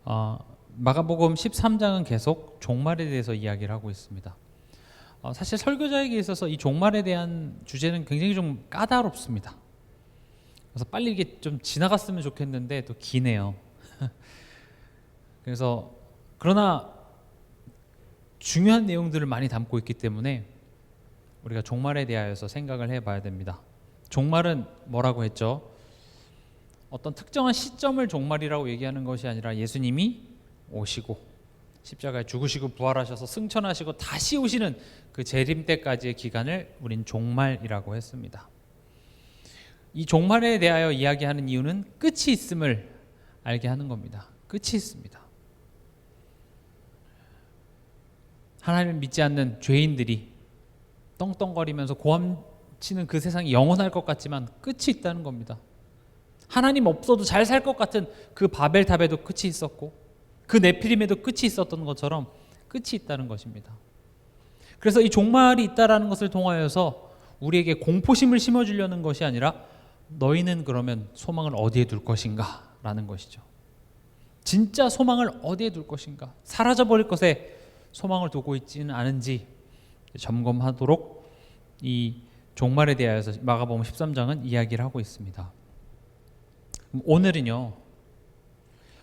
마가복음 13장은 계속 종말에 대해서 이야기를 하고 있습니다. 사실 설교자에게 있어서 이 종말에 대한 주제는 굉장히 좀 까다롭습니다. 그래서 빨리 이게 좀 지나갔으면 좋겠는데 또 기네요. 그래서 그러나 중요한 내용들을 많이 담고 있기 때문에 우리가 종말에 대하여서 생각을 해봐야 됩니다. 종말은 뭐라고 했죠? 어떤 특정한 시점을 종말이라고 얘기하는 것이 아니라 예수님이 오시고 십자가에 죽으시고 부활하셔서 승천하시고 다시 오시는 그 재림 때까지의 기간을 우린 종말이라고 했습니다. 이 종말에 대하여 이야기하는 이유는 끝이 있음을 알게 하는 겁니다. 끝이 있습니다. 하나님을 믿지 않는 죄인들이 떵떵거리면서 고함치는 그 세상이 영원할 것 같지만 끝이 있다는 겁니다. 하나님 없어도 잘 살 것 같은 그 바벨탑에도 끝이 있었고 그 네피림에도 끝이 있었던 것처럼 끝이 있다는 것입니다. 그래서 이 종말이 있다라는 것을 통하여서 우리에게 공포심을 심어주려는 것이 아니라 너희는 그러면 소망을 어디에 둘 것인가 라는 것이죠. 진짜 소망을 어디에 둘 것인가, 사라져버릴 것에 소망을 두고 있지는 않은지 점검하도록 이 종말에 대하여서 마가복음 13장은 이야기를 하고 있습니다. 오늘은요,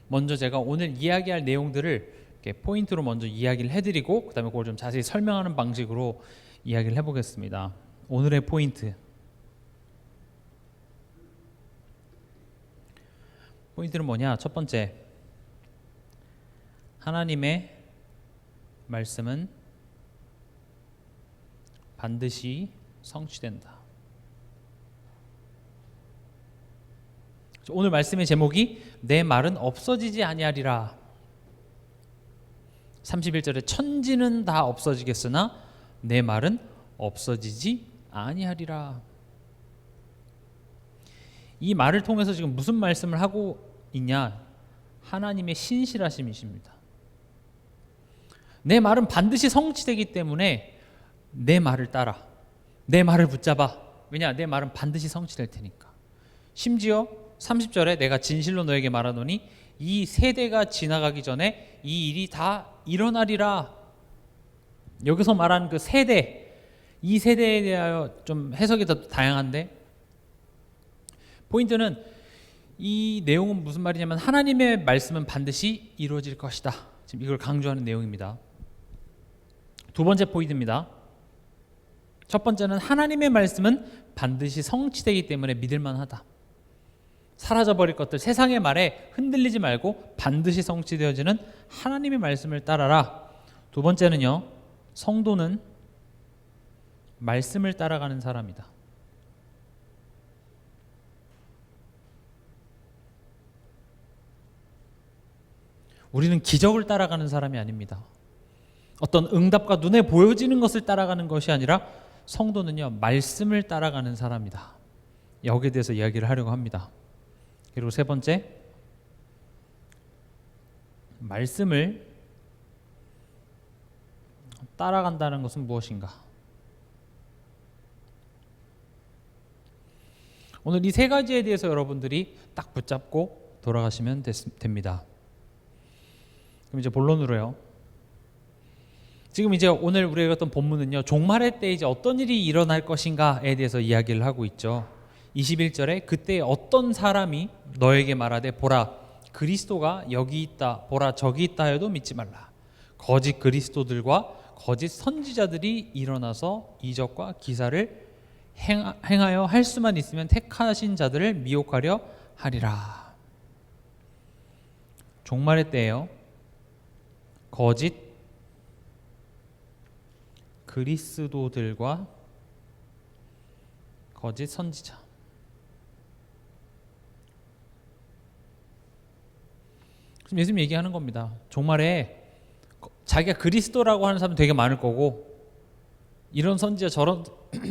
먼저 제가 오늘 이야기할 내용들을 이렇게 포인트로 먼저 이야기를 해드리고 그 다음에 그걸 좀 자세히 설명하는 방식으로 이야기를 해보겠습니다. 오늘의 포인트는 뭐냐? 첫 번째, 하나님의 말씀은 반드시 성취된다. 오늘 말씀의 제목이 내 말은 없어지지 아니하리라. 31절에 천지는 다 없어지겠으나 내 말은 없어지지 아니하리라. 이 말을 통해서 지금 무슨 말씀을 하고 있냐? 하나님의 신실하심이십니다. 내 말은 반드시 성취되기 때문에 내 말을 따라, 내 말을 붙잡아. 왜냐? 내 말은 반드시 성취될 테니까. 심지어 30절에 내가 진실로 너에게 말하노니 이 세대가 지나가기 전에 이 일이 다 일어나리라. 여기서 말하는 그 세대, 이 세대에 대하여 좀 해석이 더 다양한데 포인트는 이 내용은 무슨 말이냐면 하나님의 말씀은 반드시 이루어질 것이다. 지금 이걸 강조하는 내용입니다. 두 번째 포인트입니다. 첫 번째는 하나님의 말씀은 반드시 성취되기 때문에 믿을만하다. 사라져버릴 것들, 세상의 말에 흔들리지 말고 반드시 성취되어지는 하나님의 말씀을 따라라. 두 번째는요, 성도는 말씀을 따라가는 사람이다. 우리는 기적을 따라가는 사람이 아닙니다. 어떤 응답과 눈에 보여지는 것을 따라가는 것이 아니라 성도는요, 말씀을 따라가는 사람이다. 여기에 대해서 이야기를 하려고 합니다. 그리고 세 번째, 말씀을 따라간다는 것은 무엇인가? 오늘 이 세 가지에 대해서 여러분들이 딱 붙잡고 돌아가시면 됩니다. 그럼 이제 본론으로요. 지금 이제 오늘 우리가 했던 본문은요, 종말의 때 이제 어떤 일이 일어날 것인가에 대해서 이야기를 하고 있죠. 21절에 그때 어떤 사람이 너에게 말하되 보라 그리스도가 여기 있다, 보라 저기 있다 하여도 믿지 말라. 거짓 그리스도들과 거짓 선지자들이 일어나서 이적과 기사를 행하여 할 수만 있으면 택하신 자들을 미혹하려 하리라. 종말의 때예요. 거짓 그리스도들과 거짓 선지자. 지금 예수님 얘기하는 겁니다. 종말에 자기가 그리스도라고 하는 사람 되게 많을 거고 이런 선지자 저런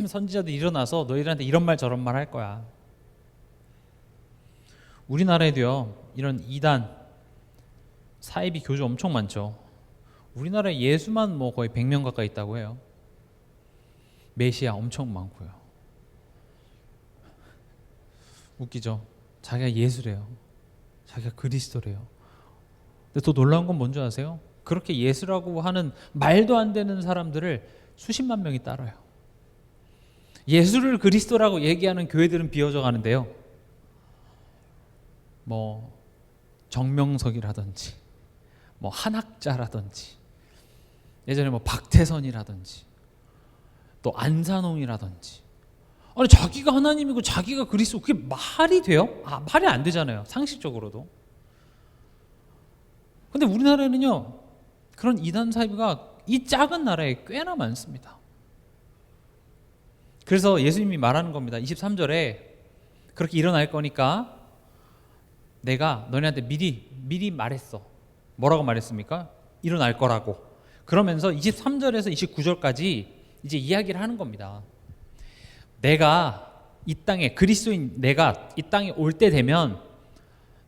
선지자들 일어나서 너희들한테 이런 말 저런 말 할 거야. 우리나라에도요, 이런 이단 사이비 교주 엄청 많죠. 우리나라에 예수만 뭐 거의 100명 가까이 있다고 해요. 메시아 엄청 많고요. 웃기죠? 자기가 예수래요. 자기가 그리스도래요. 근데 더 놀라운 건 뭔지 아세요? 그렇게 예수라고 하는 말도 안 되는 사람들을 수십만 명이 따라요. 예수를 그리스도라고 얘기하는 교회들은 비어져 가는데요. 뭐 정명석이라든지 뭐 한학자라든지 예전에 뭐 박태선이라든지 또 안산홍이라든지, 아니 자기가 하나님이고 자기가 그리스도, 그게 말이 돼요? 말이 안 되잖아요, 상식적으로도. 근데 우리나라에는요 그런 이단 사이비가 이 작은 나라에 꽤나 많습니다. 그래서 예수님이 말하는 겁니다. 23절에 그렇게 일어날 거니까 내가 너네한테 미리 말했어. 뭐라고 말했습니까? 일어날 거라고. 그러면서 23절에서 29절까지 이제 이야기를 하는 겁니다. 내가 이 땅에, 그리스도인 내가 이 땅에 올 때 되면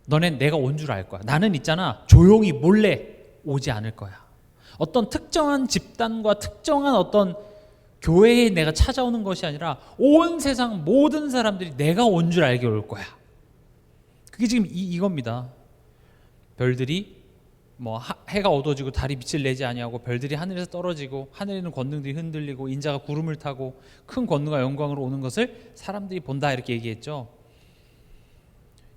너넨 내가 온 줄 알 거야. 나는 있잖아 조용히 몰래 오지 않을 거야. 어떤 특정한 집단과 특정한 어떤 교회에 내가 찾아오는 것이 아니라 온 세상 모든 사람들이 내가 온 줄 알게 올 거야. 그게 지금 이겁니다. 별들이 뭐 해가 어두워지고 달이 빛을 내지 아니하고 별들이 하늘에서 떨어지고 하늘에 있는 권능들이 흔들리고 인자가 구름을 타고 큰 권능과 영광으로 오는 것을 사람들이 본다, 이렇게 얘기했죠.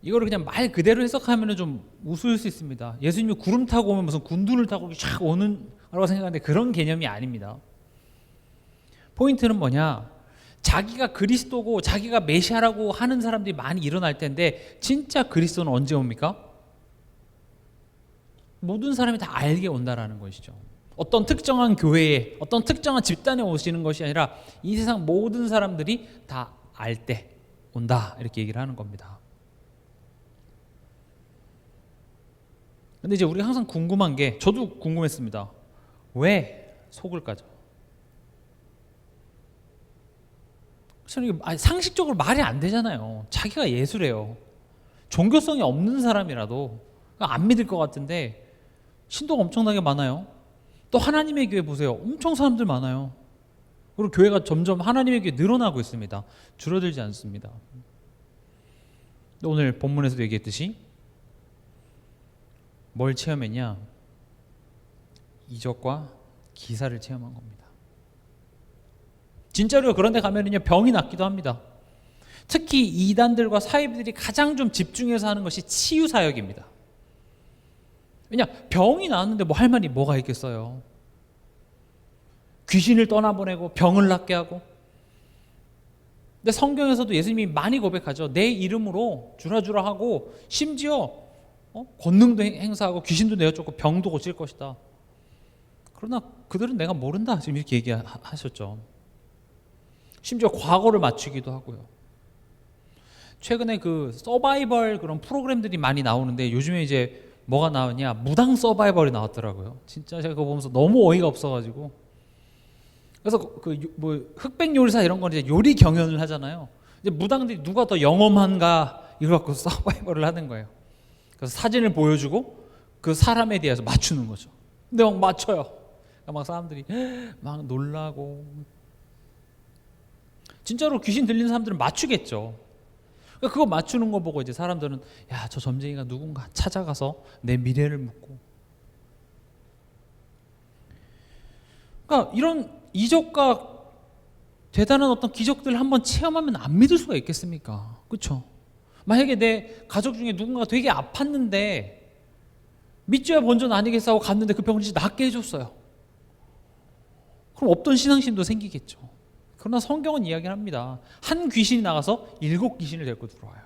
이거를 그냥 말 그대로 해석하면 좀 우스울 수 있습니다. 예수님이 구름 타고 오면 무슨 군두를 타고 쫙 오는 거라고 생각하는데 그런 개념이 아닙니다. 포인트는 뭐냐, 자기가 그리스도고 자기가 메시아라고 하는 사람들이 많이 일어날 텐데 진짜 그리스도는 언제 옵니까? 모든 사람이 다 알게 온다라는 것이죠. 어떤 특정한 교회에, 어떤 특정한 집단에 오시는 것이 아니라 이 세상 모든 사람들이 다 알 때 온다, 이렇게 얘기를 하는 겁니다. 근데 이제 우리가 항상 궁금한 게, 저도 궁금했습니다. 왜 속을까죠? 상식적으로 말이 안 되잖아요. 자기가 예수래요. 종교성이 없는 사람이라도 안 믿을 것 같은데 신도가 엄청나게 많아요. 또 하나님의 교회 보세요. 엄청 사람들 많아요. 그리고 교회가 점점 하나님의 교회 늘어나고 있습니다. 줄어들지 않습니다. 오늘 본문에서도 얘기했듯이 뭘 체험했냐? 이적과 기사를 체험한 겁니다. 진짜로 그런 데 가면은요 병이 낫기도 합니다. 특히 이단들과 사이비들이 가장 좀 집중해서 하는 것이 치유 사역입니다. 왜냐, 병이 나았는데 뭐 할 말이 뭐가 있겠어요. 귀신을 떠나보내고 병을 낫게 하고. 근데 성경에서도 예수님이 많이 고백하죠. 내 이름으로 주라주라 하고 심지어 권능도 행사하고 귀신도 내어쫓고 병도 고칠 것이다. 그러나 그들은 내가 모른다, 지금 이렇게 얘기하셨죠. 심지어 과거를 맞추기도 하고요. 최근에 그 서바이벌 그런 프로그램들이 많이 나오는데 요즘에 이제 뭐가 나오냐, 무당 서바이벌이 나왔더라고요. 진짜 제가 그거 보면서 너무 어이가 없어가지고. 그래서 뭐 흑백 요리사 이런 건 이제 요리 경연을 하잖아요. 이제 무당들이 누가 더 영험한가 이걸 갖고 서바이벌을 하는 거예요. 그래서 사진을 보여주고 그 사람에 대해서 맞추는 거죠. 근데 막 맞춰요. 그러니까 막 사람들이 막 놀라고. 진짜로 귀신 들리는 사람들은 맞추겠죠. 그러니까 그거 맞추는 거 보고 이제 사람들은 야, 저 점쟁이가 누군가 찾아가서 내 미래를 묻고. 그러니까 이런 이적과 대단한 어떤 기적들을 한번 체험하면 안 믿을 수가 있겠습니까? 그렇죠? 만약에 내 가족 중에 누군가가 되게 아팠는데 믿져야 본전 아니겠어 하고 갔는데 그 병을 진짜 낫게 해줬어요. 그럼 없던 신앙심도 생기겠죠. 그러나 성경은 이야기를 합니다. 한 귀신이 나가서 7 귀신을 데리고 들어와요.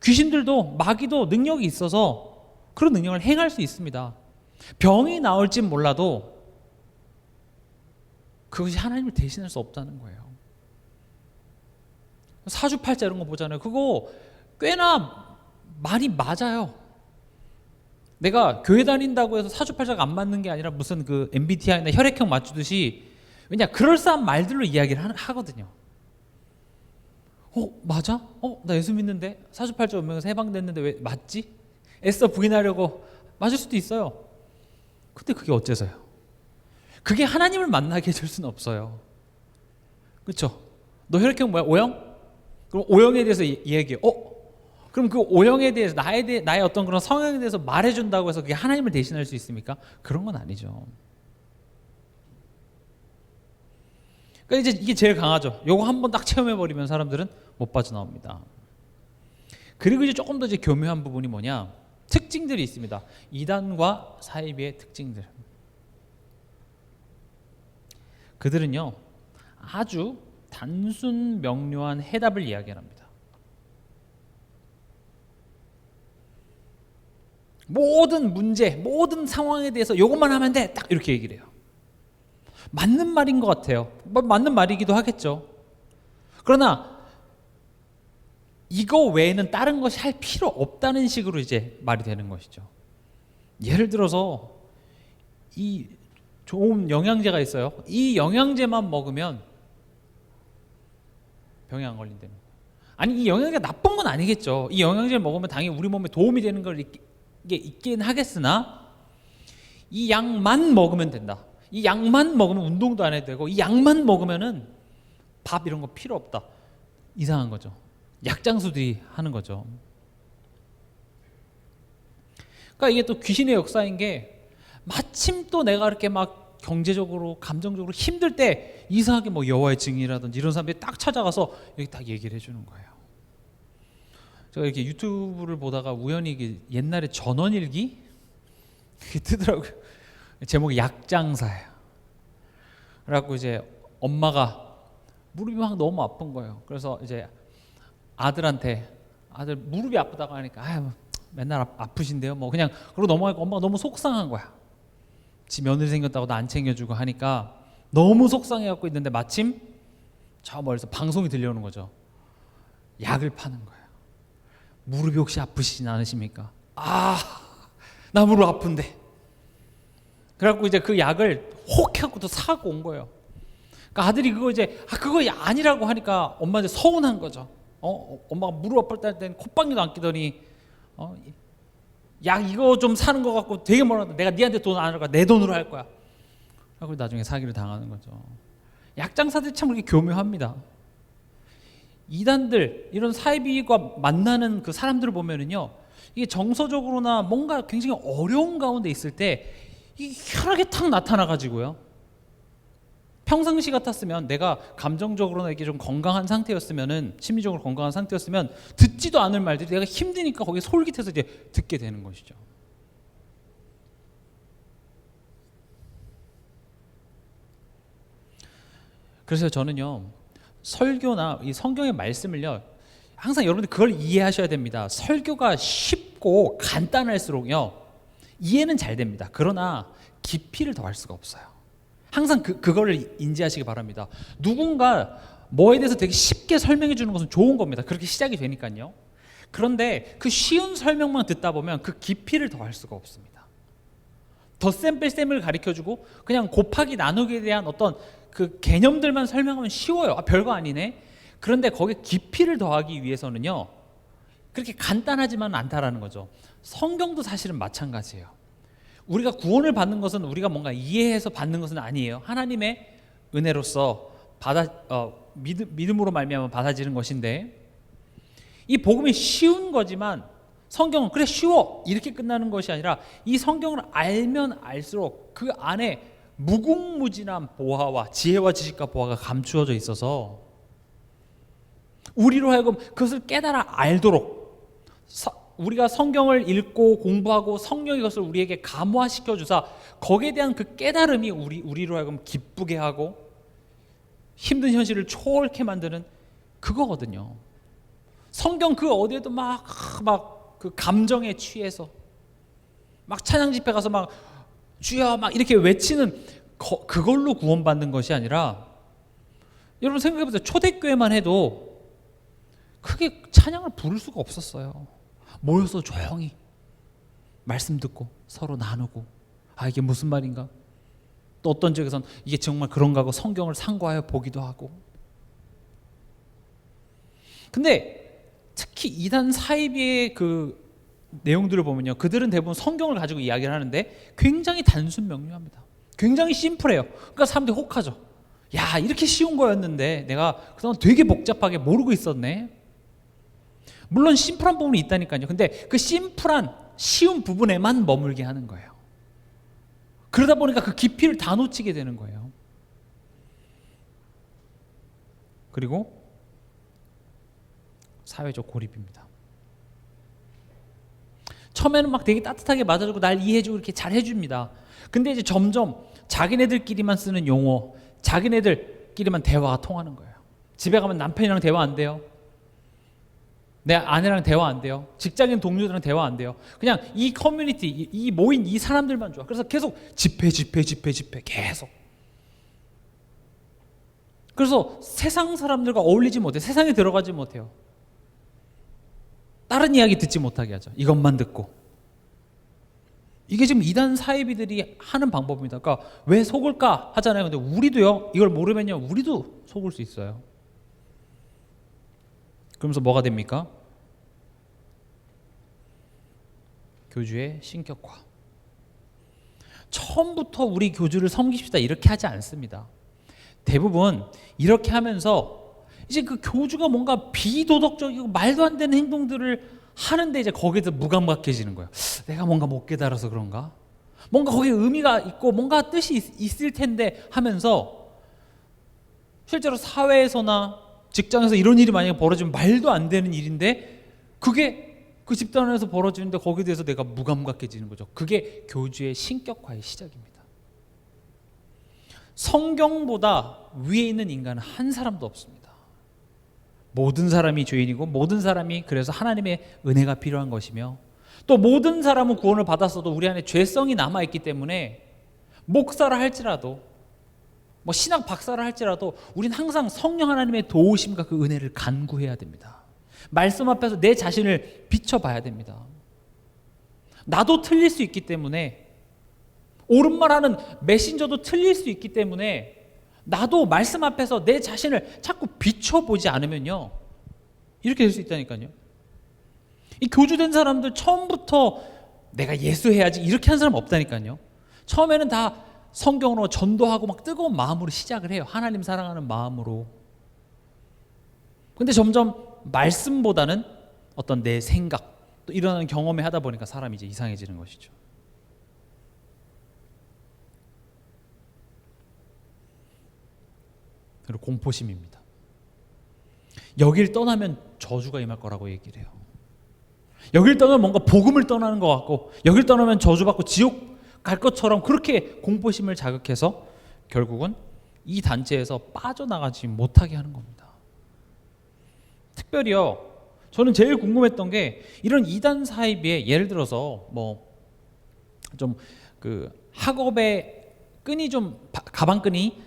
귀신들도 마귀도 능력이 있어서 그런 능력을 행할 수 있습니다. 병이 나올진 몰라도 그것이 하나님을 대신할 수 없다는 거예요. 사주팔자 이런 거 보잖아요. 그거 꽤나 많이 맞아요. 내가 교회 다닌다고 해서 사주팔자가 안 맞는 게 아니라 무슨 그 MBTI나 혈액형 맞추듯이, 왜냐, 그럴싸한 말들로 이야기를 하거든요. 맞아? 나 예수 믿는데 사주팔자 운명에서 해방됐는데 왜 맞지? 애써 부인하려고 맞을 수도 있어요. 근데 그게 어째서요? 그게 하나님을 만나게 해줄 수는 없어요. 그렇죠? 너 혈액형 뭐야? O형? 그럼 O형에 대해서 이야기해. 그럼 그 O형에 대해서 나의 어떤 그런 성향에 대해서 말해준다고 해서 그게 하나님을 대신할 수 있습니까? 그런 건 아니죠. 그러니까 이제 이게 제일 강하죠. 요거 한번 딱 체험해버리면 사람들은 못 빠져나옵니다. 그리고 이제 조금 더 이제 교묘한 부분이 뭐냐? 특징들이 있습니다. 이단과 사이비의 특징들. 그들은요 아주 단순 명료한 해답을 이야기합니다. 모든 문제, 모든 상황에 대해서 이것만 하면 돼, 딱 이렇게 얘기를 해요. 맞는 말인 것 같아요. 맞는 말이기도 하겠죠. 그러나 이거 외에는 다른 것이 할 필요 없다는 식으로 이제 말이 되는 것이죠. 예를 들어서 이 좋은 영양제가 있어요. 이 영양제만 먹으면 병이 안 걸린다는 거예요. 아니 이 영양제가 나쁜 건 아니겠죠. 이 영양제를 먹으면 당연히 우리 몸에 도움이 되는 걸 이게 있긴 하겠으나 이 약만 먹으면 된다. 이 약만 먹으면 운동도 안 해도 되고 이 약만 먹으면은 밥 이런 거 필요 없다. 이상한 거죠. 약장수들이 하는 거죠. 그러니까 이게 또 귀신의 역사인 게 마침 또 내가 이렇게 막 경제적으로 감정적으로 힘들 때 이상하게 뭐 여호와의 증인이라든지 이런 사람들이 딱 찾아가서 여기 딱 얘기를 해주는 거예요. 제가 이렇게 유튜브를 보다가 우연히 이게 옛날에 전원일기 그게 뜨더라고요. 제목이 약장사예요. 그래갖고 이제 엄마가 무릎이 막 너무 아픈 거예요. 그래서 이제 아들한테 아들 무릎이 아프다고 하니까 아유 맨날 아프신데요. 뭐 그냥 그러고 넘어가니까 엄마가 너무 속상한 거야. 지 며느리 생겼다고 나 안 챙겨주고 하니까 너무 속상해갖고 있는데 마침 저 멀리서 방송이 들려오는 거죠. 약을 파는 거예요. 무릎이 혹시 아프시진 않으십니까? 아, 나 무릎 아픈데. 그래갖고 이제 그 약을 혹 해갖고 또 사고 온 거예요. 그러니까 아들이 그거 이제 그거 아니라고 하니까 엄마 이제 서운한 거죠. 엄마가 무릎 아플 때는 콧방귀도 안 끼더니 약 이거 좀 사는 거 갖고 되게 뭐라 내가 니한테 돈 안 할까 내 돈으로 할 거야. 그리고 나중에 사기를 당하는 거죠. 약장사들이 참 그렇게 교묘합니다. 이단들 이런 사이비와 만나는 그 사람들을 보면은요 이게 정서적으로나 뭔가 굉장히 어려운 가운데 있을 때 이게 희한하게 탁 나타나 가지고요. 평상시 같았으면 내가 감정적으로나 이게 좀 건강한 상태였으면은 심리적으로 건강한 상태였으면 듣지도 않을 말들이 내가 힘드니까 거기에 솔깃해서 이제 듣게 되는 것이죠. 그래서 저는요 설교나 이 성경의 말씀을요 항상 여러분들 그걸 이해하셔야 됩니다. 설교가 쉽고 간단할수록요 이해는 잘 됩니다. 그러나 깊이를 더할 수가 없어요. 항상 그거를 인지하시기 바랍니다. 누군가 뭐에 대해서 되게 쉽게 설명해 주는 것은 좋은 겁니다. 그렇게 시작이 되니까요. 그런데 그 쉬운 설명만 듣다 보면 그 깊이를 더할 수가 없습니다. 덧셈 뺄셈을 가르쳐주고 그냥 곱하기 나누기에 대한 어떤 그 개념들만 설명하면 쉬워요. 별거 아니네. 그런데 거기에 깊이를 더하기 위해서는요 그렇게 간단하지만 않다라는 거죠. 성경도 사실은 마찬가지예요. 우리가 구원을 받는 것은 우리가 뭔가 이해해서 받는 것은 아니에요. 하나님의 은혜로서 믿음으로 말미암아 받아지는 것인데 이 복음이 쉬운 거지만 성경은 그래 쉬워 이렇게 끝나는 것이 아니라 이 성경을 알면 알수록 그 안에 무궁무진한 보화와 지혜와 지식과 보화가 감추어져 있어서 우리로 하여금 그것을 깨달아 알도록 우리가 성경을 읽고 공부하고 성령이 그것을 우리에게 감화시켜 주사 거기에 대한 그 깨달음이 우리로 하여금 기쁘게 하고 힘든 현실을 초월케 만드는 그거거든요. 성경 그 어디에도 막 그 감정에 취해서 막 찬양 집회 가서 막 주여 막 이렇게 외치는 그걸로 구원받는 것이 아니라 여러분 생각해보세요. 초대교회만 해도 크게 찬양을 부를 수가 없었어요. 모여서 조용히 말씀 듣고 서로 나누고 이게 무슨 말인가? 또 어떤 지역에서는 이게 정말 그런가 하고 성경을 상고하여 보기도 하고. 근데 특히 이단 사이비의 그 내용들을 보면요 그들은 대부분 성경을 가지고 이야기를 하는데 굉장히 단순 명료합니다. 굉장히 심플해요. 그러니까 사람들이 혹하죠. 야 이렇게 쉬운 거였는데 내가 그동안 되게 복잡하게 모르고 있었네. 물론 심플한 부분이 있다니까요. 근데 그 심플한 쉬운 부분에만 머물게 하는 거예요. 그러다 보니까 그 깊이를 다 놓치게 되는 거예요. 그리고 사회적 고립입니다. 처음에는 막 되게 따뜻하게 맞아주고 날 이해해주고 이렇게 잘 해줍니다. 근데 이제 점점 자기네들끼리만 쓰는 용어, 자기네들끼리만 대화가 통하는 거예요. 집에 가면 남편이랑 대화 안 돼요. 내 아내랑 대화 안 돼요. 직장인 동료들이랑 대화 안 돼요. 그냥 이 커뮤니티, 이 모인 이 사람들만 좋아. 그래서 계속 집회 계속. 그래서 세상 사람들과 어울리지 못해. 세상에 들어가지 못해요. 다른 이야기 듣지 못하게 하죠. 이것만 듣고. 이게 지금 이단 사이비들이 하는 방법입니다. 그러니까 왜 속을까 하잖아요. 근데 우리도요. 이걸 모르면요. 우리도 속을 수 있어요. 그러면서 뭐가 됩니까? 교주의 신격화. 처음부터 우리 교주를 섬깁시다 이렇게 하지 않습니다. 대부분 이렇게 하면서 이제 그 교주가 뭔가 비도덕적이고 말도 안 되는 행동들을 하는데 이제 거기서 무감각해지는 거예요. 내가 뭔가 못 깨달아서 그런가? 뭔가 거기에 의미가 있고 뭔가 뜻이 있을 텐데 하면서 실제로 사회에서나 직장에서 이런 일이 만약에 벌어지면 말도 안 되는 일인데 그게 그 집단 안에서 벌어지는데 거기에 대해서 내가 무감각해지는 거죠. 그게 교주의 신격화의 시작입니다. 성경보다 위에 있는 인간은 한 사람도 없습니다. 모든 사람이 죄인이고 모든 사람이 그래서 하나님의 은혜가 필요한 것이며 또 모든 사람은 구원을 받았어도 우리 안에 죄성이 남아있기 때문에 목사를 할지라도 뭐 신학 박사를 할지라도 우린 항상 성령 하나님의 도우심과 그 은혜를 간구해야 됩니다. 말씀 앞에서 내 자신을 비춰봐야 됩니다. 나도 틀릴 수 있기 때문에 옳은 말하는 메신저도 틀릴 수 있기 때문에 나도 말씀 앞에서 내 자신을 자꾸 비춰보지 않으면요 이렇게 될 수 있다니까요. 이 교주된 사람들 처음부터 내가 예수해야지 이렇게 한 사람 없다니까요. 처음에는 다 성경으로 전도하고 막 뜨거운 마음으로 시작을 해요. 하나님 사랑하는 마음으로. 근데 점점 말씀보다는 어떤 내 생각 또 일어나는 경험에 하다 보니까 사람이 이제 이상해지는 것이죠. 그리고 공포심입니다. 여길 떠나면 저주가 임할 거라고 얘기를 해요. 여길 떠나면 뭔가 복음을 떠나는 것 같고 여길 떠나면 저주받고 지옥 갈 것처럼 그렇게 공포심을 자극해서 결국은 이 단체에서 빠져나가지 못하게 하는 겁니다. 특별히요. 저는 제일 궁금했던 게 이런 이단 사이비에 예를 들어서 뭐 좀 그 학업의 끈이 좀 가방끈이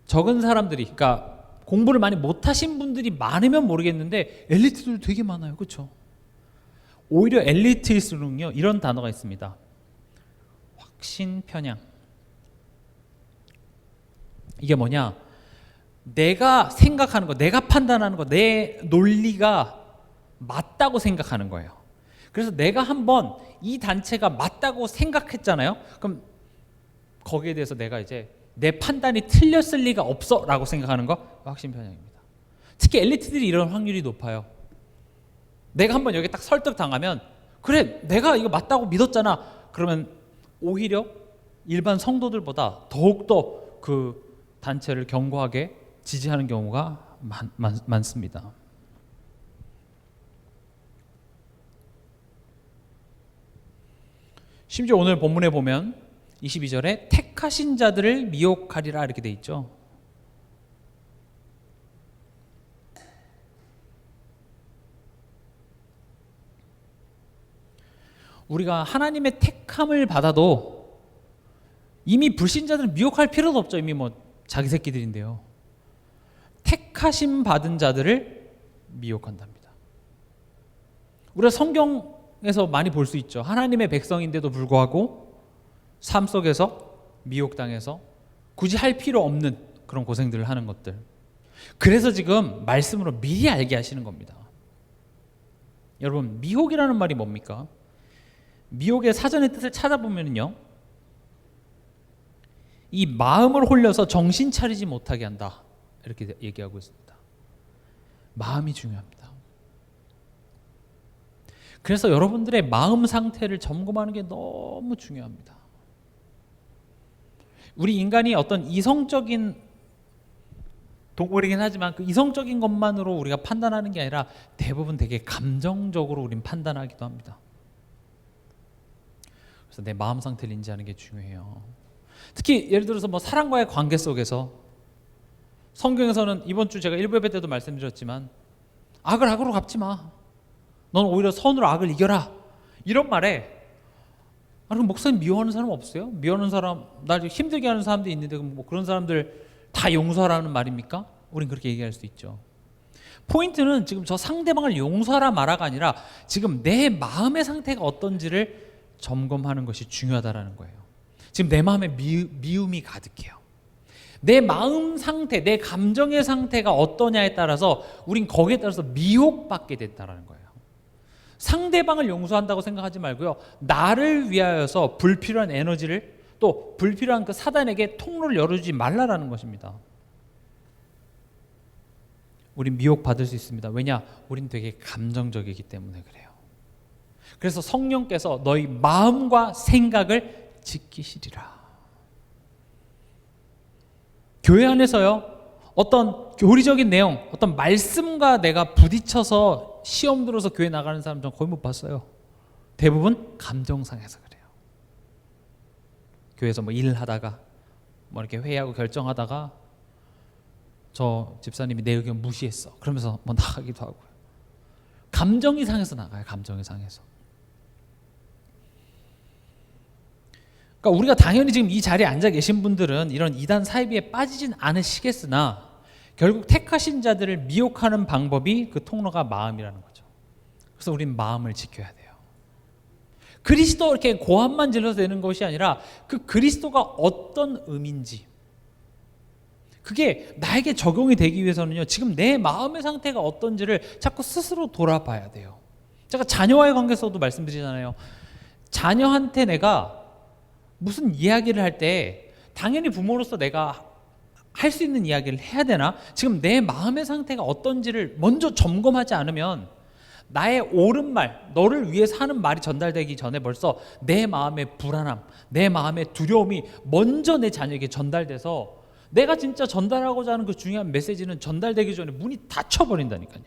적은 사람들이 그러니까 공부를 많이 못하신 분들이 많으면 모르겠는데 엘리트들 되게 많아요. 그렇죠? 오히려 엘리트일수록요 이런 단어가 있습니다. 확신 편향. 이게 뭐냐? 내가 생각하는 거, 내가 판단하는 거, 내 논리가 맞다고 생각하는 거예요. 그래서 내가 한번 이 단체가 맞다고 생각했잖아요. 그럼 거기에 대해서 내가 이제 내 판단이 틀렸을 리가 없어 라고 생각하는 거 확신 편향입니다. 특히 엘리트들이 이런 확률이 높아요. 내가 한번 여기 딱 설득당하면 그래 내가 이거 맞다고 믿었잖아. 그러면 오히려 일반 성도들보다 더욱더 그 단체를 견고하게 지지하는 경우가 많습니다. 심지어 오늘 본문에 보면 22절에 택하신 자들을 미혹하리라 이렇게 돼 있죠. 우리가 하나님의 택함을 받아도 이미 불신자들은 미혹할 필요도 없죠. 이미 뭐 자기 새끼들인데요. 택하심 받은 자들을 미혹한답니다. 우리가 성경에서 많이 볼 수 있죠. 하나님의 백성인데도 불구하고 삶 속에서 미혹당해서 굳이 할 필요 없는 그런 고생들을 하는 것들. 그래서 지금 말씀으로 미리 알게 하시는 겁니다. 여러분 미혹이라는 말이 뭡니까? 미혹의 사전의 뜻을 찾아보면요 이 마음을 홀려서 정신 차리지 못하게 한다 이렇게 얘기하고 있습니다. 마음이 중요합니다. 그래서 여러분들의 마음 상태를 점검하는 게 너무 중요합니다. 우리 인간이 어떤 이성적인 동물이긴 하지만 그 이성적인 것만으로 우리가 판단하는 게 아니라 대부분 되게 감정적으로 우린 판단하기도 합니다. 그래서 내 마음 상태를 인지하는 게 중요해요. 특히 예를 들어서 뭐 사람과의 관계 속에서 성경에서는 이번 주 제가 1부 예배 때도 말씀드렸지만 악을 악으로 갚지 마. 넌 오히려 선으로 악을 이겨라. 이런 말에 그럼 목사님 미워하는 사람 없어요? 미워하는 사람, 날 힘들게 하는 사람도 있는데 뭐 그런 사람들 다 용서하라는 말입니까? 우린 그렇게 얘기할 수 있죠. 포인트는 지금 저 상대방을 용서하라 말아가 아니라 지금 내 마음의 상태가 어떤지를 점검하는 것이 중요하다는 거예요. 지금 내 마음에 미움이 가득해요. 내 마음 상태, 내 감정의 상태가 어떠냐에 따라서 우린 거기에 따라서 미혹받게 됐다는 거예요. 상대방을 용서한다고 생각하지 말고요. 나를 위하여서 불필요한 에너지를 또 불필요한 그 사단에게 통로를 열어주지 말라라는 것입니다. 우린 미혹받을 수 있습니다. 왜냐? 우린 되게 감정적이기 때문에 그래요. 그래서 성령께서 너희 마음과 생각을 지키시리라. 교회 안에서요, 어떤 교리적인 내용, 어떤 말씀과 내가 부딪혀서 시험 들어서 교회 나가는 사람 전 거의 못 봤어요. 대부분 감정상에서 그래요. 교회에서 뭐 일을 하다가 뭐 이렇게 회의하고 결정하다가 저 집사님이 내 의견 무시했어. 그러면서 뭐 나가기도 하고요. 감정이 상해서 나가요. 감정이 상해서. 그러니까 우리가 당연히 지금 이 자리에 앉아 계신 분들은 이런 이단 사이비에 빠지진 않으시겠으나 결국 택하신 자들을 미혹하는 방법이 그 통로가 마음이라는 거죠. 그래서 우린 마음을 지켜야 돼요. 그리스도 이렇게 고함만 질러서 되는 것이 아니라 그 그리스도가 어떤 의미인지 그게 나에게 적용이 되기 위해서는요, 지금 내 마음의 상태가 어떤지를 자꾸 스스로 돌아봐야 돼요. 제가 자녀와의 관계에서도 말씀드리잖아요. 자녀한테 내가 무슨 이야기를 할 때 당연히 부모로서 내가 할 수 있는 이야기를 해야 되나? 지금 내 마음의 상태가 어떤지를 먼저 점검하지 않으면 나의 옳은 말, 너를 위해서 하는 말이 전달되기 전에 벌써 내 마음의 불안함, 내 마음의 두려움이 먼저 내 자녀에게 전달돼서 내가 진짜 전달하고자 하는 그 중요한 메시지는 전달되기 전에 문이 닫혀버린다니까요.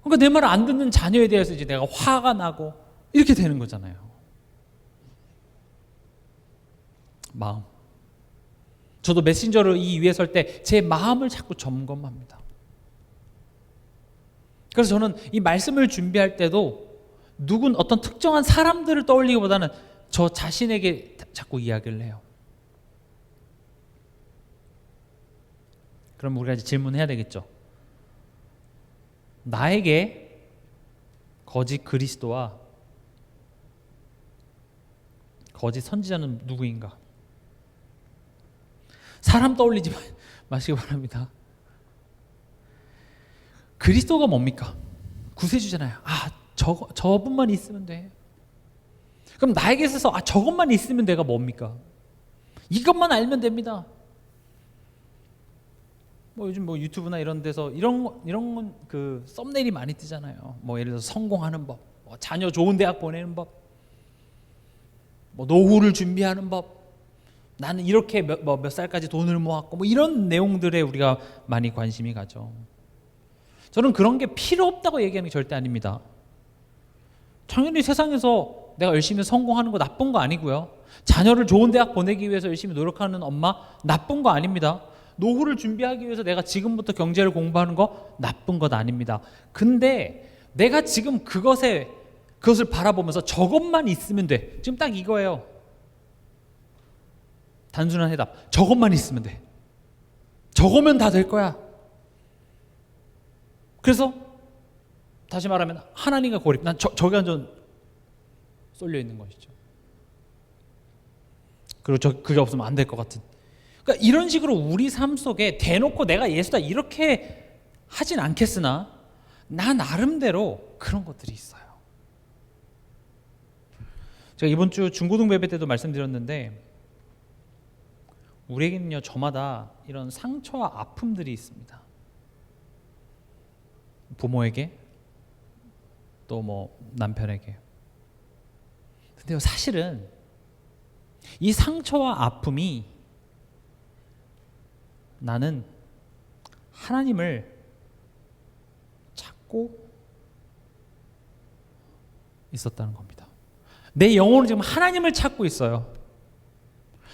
그러니까 내 말을 안 듣는 자녀에 대해서 이제 내가 화가 나고 이렇게 되는 거잖아요. 마음. 저도 메신저로 이 위에 설 때 제 마음을 자꾸 점검합니다. 그래서 저는 이 말씀을 준비할 때도 어떤 특정한 사람들을 떠올리기보다는 저 자신에게 자꾸 이야기를 해요. 그럼 우리가 이제 질문해야 되겠죠. 나에게 거짓 그리스도와 거짓 선지자는 누구인가? 사람 떠올리지 마시기 바랍니다. 그리스도가 뭡니까? 구세주잖아요. 저분만 있으면 돼. 그럼 나에게 있어서 저것만 있으면 내가 뭡니까? 이것만 알면 됩니다. 뭐 요즘 뭐 유튜브나 이런 데서 이런 그 썸네일이 많이 뜨잖아요. 뭐 예를 들어서 성공하는 법, 뭐 자녀 좋은 대학 보내는 법, 뭐 노후를 준비하는 법, 나는 이렇게 몇 살까지 돈을 모았고 뭐 이런 내용들에 우리가 많이 관심이 가죠. 저는 그런 게 필요 없다고 얘기하는 게 절대 아닙니다. 당연히 세상에서 내가 열심히 성공하는 거 나쁜 거 아니고요. 자녀를 좋은 대학 보내기 위해서 열심히 노력하는 엄마 나쁜 거 아닙니다. 노후를 준비하기 위해서 내가 지금부터 경제를 공부하는 거 나쁜 것 아닙니다. 근데 내가 지금 그것을 바라보면서 저것만 있으면 돼. 지금 딱 이거예요. 단순한 해답. 저것만 있으면 돼. 저거면 다 될 거야. 그래서 다시 말하면 하나님과 고립. 난 저게 완전 쏠려 있는 것이죠. 그리고 그게 없으면 안 될 것 같은. 그러니까 이런 식으로 우리 삶 속에 대놓고 내가 예수다 이렇게 하진 않겠으나 나 나름대로 그런 것들이 있어요. 제가 이번 주 중고등 예배 때도 말씀드렸는데 우리에게는요 저마다 이런 상처와 아픔들이 있습니다. 부모에게, 또 뭐 남편에게. 근데요, 사실은 이 상처와 아픔이 나는 하나님을 찾고 있었다는 겁니다. 내 영혼은 지금 하나님을 찾고 있어요.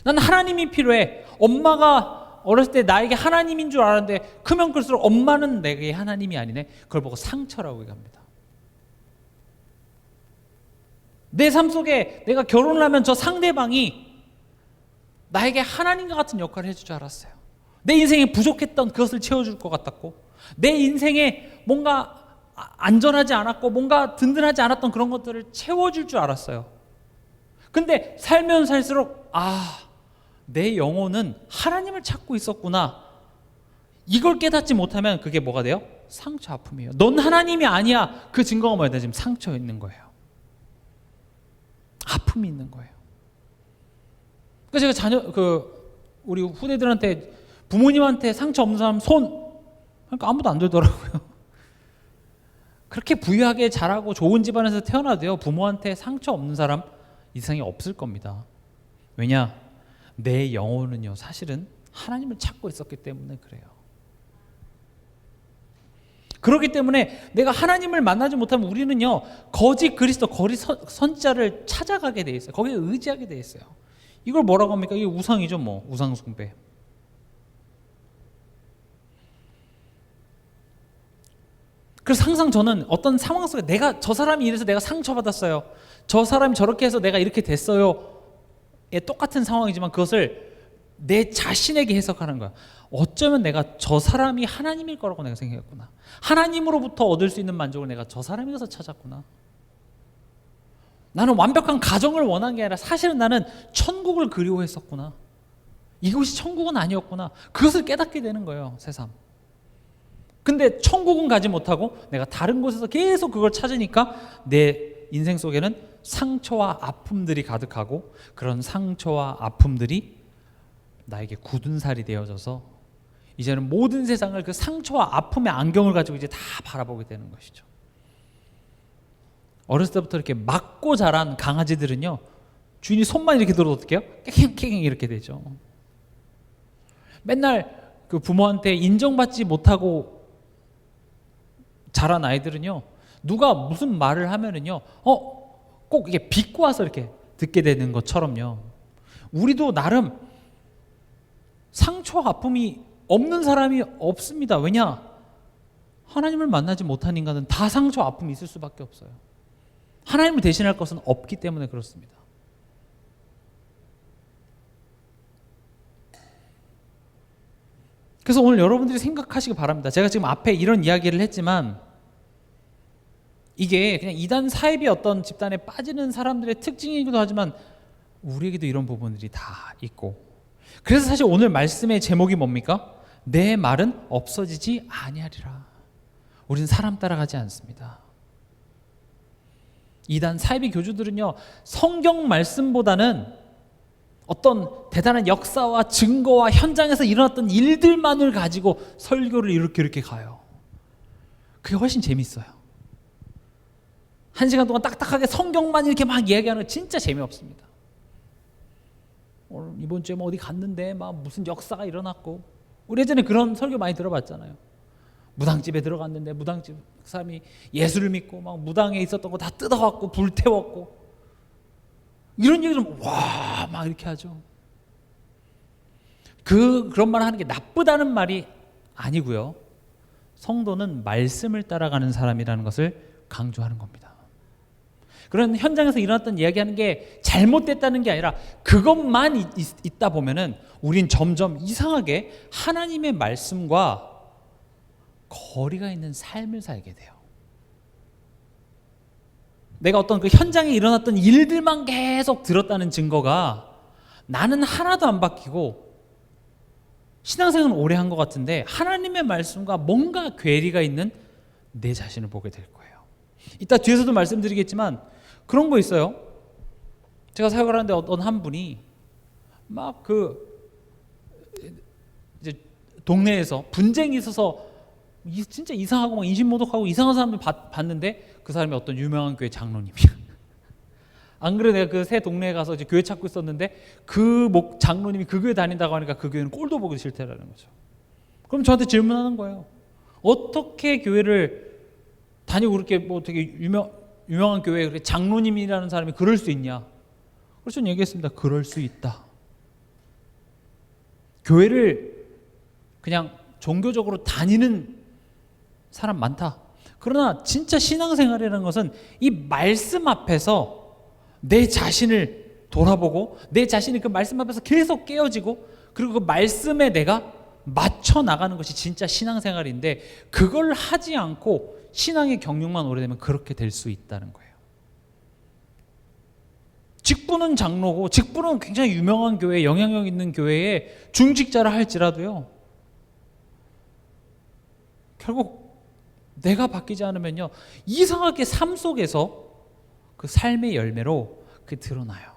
난 하나님이 필요해. 엄마가 어렸을 때 나에게 하나님인 줄 알았는데 크면 클수록 엄마는 내게 하나님이 아니네. 그걸 보고 상처라고 얘기합니다. 내 삶 속에 내가 결혼을 하면 저 상대방이 나에게 하나님과 같은 역할을 해줄 줄 알았어요. 내 인생에 부족했던 그것을 채워줄 것 같았고, 내 인생에 뭔가 안전하지 않았고 뭔가 든든하지 않았던 그런 것들을 채워줄 줄 알았어요. 근데 살면 살수록 내 영혼은 하나님을 찾고 있었구나. 이걸 깨닫지 못하면 그게 뭐가 돼요? 상처, 아픔이에요. 넌 하나님이 아니야. 그 증거가 뭐야? 나 지금 상처 있는 거예요. 아픔이 있는 거예요. 그래서 제가 우리 후대들한테, 부모님한테 상처 없는 사람 손, 그러니까 아무도 안 들더라고요. 그렇게 부유하게 자라고 좋은 집안에서 태어나도요, 부모한테 상처 없는 사람 이 세상에 없을 겁니다. 왜냐? 내 영혼은요, 사실은 하나님을 찾고 있었기 때문에 그래요. 그렇기 때문에 내가 하나님을 만나지 못하면 우리는요, 거짓 그리스도, 거짓 선자를 찾아가게 돼 있어요. 거기에 의지하게 돼 있어요. 이걸 뭐라고 합니까? 이게 우상이죠, 뭐. 우상 숭배. 그래서 항상 저는 어떤 상황 속에 내가 저 사람이 이래서 내가 상처받았어요, 저 사람이 저렇게 해서 내가 이렇게 됐어요, 똑같은 상황이지만 그것을 내 자신에게 해석하는 거야. 어쩌면 내가 저 사람이 하나님일 거라고 내가 생각했구나. 하나님으로부터 얻을 수 있는 만족을 내가 저 사람에서 찾았구나. 나는 완벽한 가정을 원한 게 아니라 사실은 나는 천국을 그리워했었구나. 이곳이 천국은 아니었구나. 그것을 깨닫게 되는 거예요, 새삼. 근데 천국은 가지 못하고 내가 다른 곳에서 계속 그걸 찾으니까 내 인생 속에는 상처와 아픔들이 가득하고, 그런 상처와 아픔들이 나에게 굳은 살이 되어져서 이제는 모든 세상을 그 상처와 아픔의 안경을 가지고 이제 다 바라보게 되는 것이죠. 어렸을 때부터 이렇게 맞고 자란 강아지들은요, 주인이 손만 이렇게 들어도 어떻게 해요? 깨갱깨갱 이렇게 되죠. 맨날 그 부모한테 인정받지 못하고 자란 아이들은요, 누가 무슨 말을 하면은요, 꼭 이게 비꼬 와서 이렇게 듣게 되는 것처럼요, 우리도 나름 상처와 아픔이 없는 사람이 없습니다. 왜냐? 하나님을 만나지 못한 인간은 다 상처와 아픔이 있을 수밖에 없어요. 하나님을 대신할 것은 없기 때문에 그렇습니다. 그래서 오늘 여러분들이 생각하시기 바랍니다. 제가 지금 앞에 이런 이야기를 했지만 이게 그냥 이단 사입의 어떤 집단에 빠지는 사람들의 특징이기도 하지만 우리에게도 이런 부분들이 다 있고, 그래서 사실 오늘 말씀의 제목이 뭡니까? 내 말은 없어지지 아니하리라. 우리는 사람 따라가지 않습니다. 이단 사이비 교주들은요, 성경 말씀보다는 어떤 대단한 역사와 증거와 현장에서 일어났던 일들만을 가지고 설교를 이렇게 가요. 그게 훨씬 재밌어요. 1시간 동안 딱딱하게 성경만 이렇게 막 이야기하는 거 진짜 재미없습니다. 오늘 이번 주에 뭐 어디 갔는데 막 무슨 역사가 일어났고, 우리 예전에 그런 설교 많이 들어봤잖아요. 무당집에 들어갔는데 무당집 사람이 예수를 믿고 막 무당에 있었던 거 다 뜯어갖고 불태웠고, 이런 얘기를 와 막 이렇게 하죠. 그런 말 하는 게 나쁘다는 말이 아니고요, 성도는 말씀을 따라가는 사람이라는 것을 강조하는 겁니다. 그런 현장에서 일어났던 이야기하는 게 잘못됐다는 게 아니라 그것만 있다 보면은 우린 점점 이상하게 하나님의 말씀과 거리가 있는 삶을 살게 돼요. 내가 어떤 그 현장에 일어났던 일들만 계속 들었다는 증거가 나는 하나도 안 바뀌고 신앙생활은 오래 한 것 같은데 하나님의 말씀과 뭔가 괴리가 있는 내 자신을 보게 될 거예요. 이따 뒤에서도 말씀드리겠지만 그런 거 있어요. 제가 사역을 하는데 어떤 한 분이 막 이제 동네에서 분쟁이 있어서 진짜 이상하고 막 인신모독하고 이상한 사람들 봤는데 그 사람이 어떤 유명한 교회 장로님이야. 안 그래 내가 그 새 동네에 가서 이제 교회 찾고 있었는데 그 장로님이 그 교회 다닌다고 하니까 그 교회는 꼴도 보기 싫다라는 거죠. 그럼 저한테 질문하는 거예요. 어떻게 교회를 다니고 그렇게 뭐 되게 유명한 교회 장로님이라는 사람이 그럴 수 있냐? 그래서 저는 얘기했습니다. 그럴 수 있다. 교회를 그냥 종교적으로 다니는 사람 많다. 그러나 진짜 신앙생활이라는 것은 이 말씀 앞에서 내 자신을 돌아보고 내 자신이 그 말씀 앞에서 계속 깨어지고 그리고 그 말씀에 내가 맞춰 나가는 것이 진짜 신앙생활인데 그걸 하지 않고 신앙의 경륜만 오래되면 그렇게 될 수 있다는 거예요. 직분은 장로고 직분은 굉장히 유명한 교회, 영향력 있는 교회에 중직자라 할지라도요. 결국 내가 바뀌지 않으면요. 이상하게 삶 속에서 그 삶의 열매로 그게 드러나요.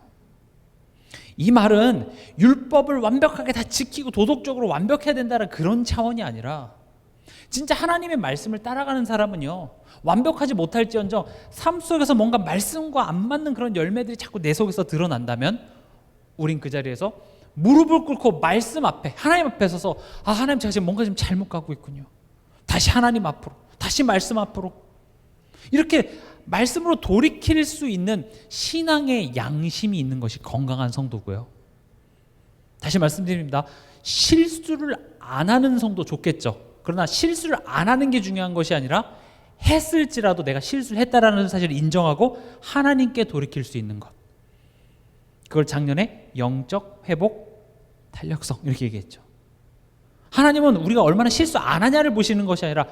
이 말은 율법을 완벽하게 다 지키고 도덕적으로 완벽해야 된다는 그런 차원이 아니라 진짜 하나님의 말씀을 따라가는 사람은요. 완벽하지 못할지언정 삶 속에서 뭔가 말씀과 안 맞는 그런 열매들이 자꾸 내 속에서 드러난다면 우린 그 자리에서 무릎을 꿇고 말씀 앞에 하나님 앞에 서서 하나님 제가 지금 뭔가 좀 잘못 가고 있군요. 다시 하나님 앞으로 다시 말씀 앞으로 이렇게 말씀으로 돌이킬 수 있는 신앙의 양심이 있는 것이 건강한 성도고요. 다시 말씀드립니다. 실수를 안 하는 성도 좋겠죠. 그러나 실수를 안 하는 게 중요한 것이 아니라 했을지라도 내가 실수를 했다라는 사실을 인정하고 하나님께 돌이킬 수 있는 것. 그걸 작년에 영적 회복 탄력성 이렇게 얘기했죠. 하나님은 우리가 얼마나 실수 안 하냐를 보시는 것이 아니라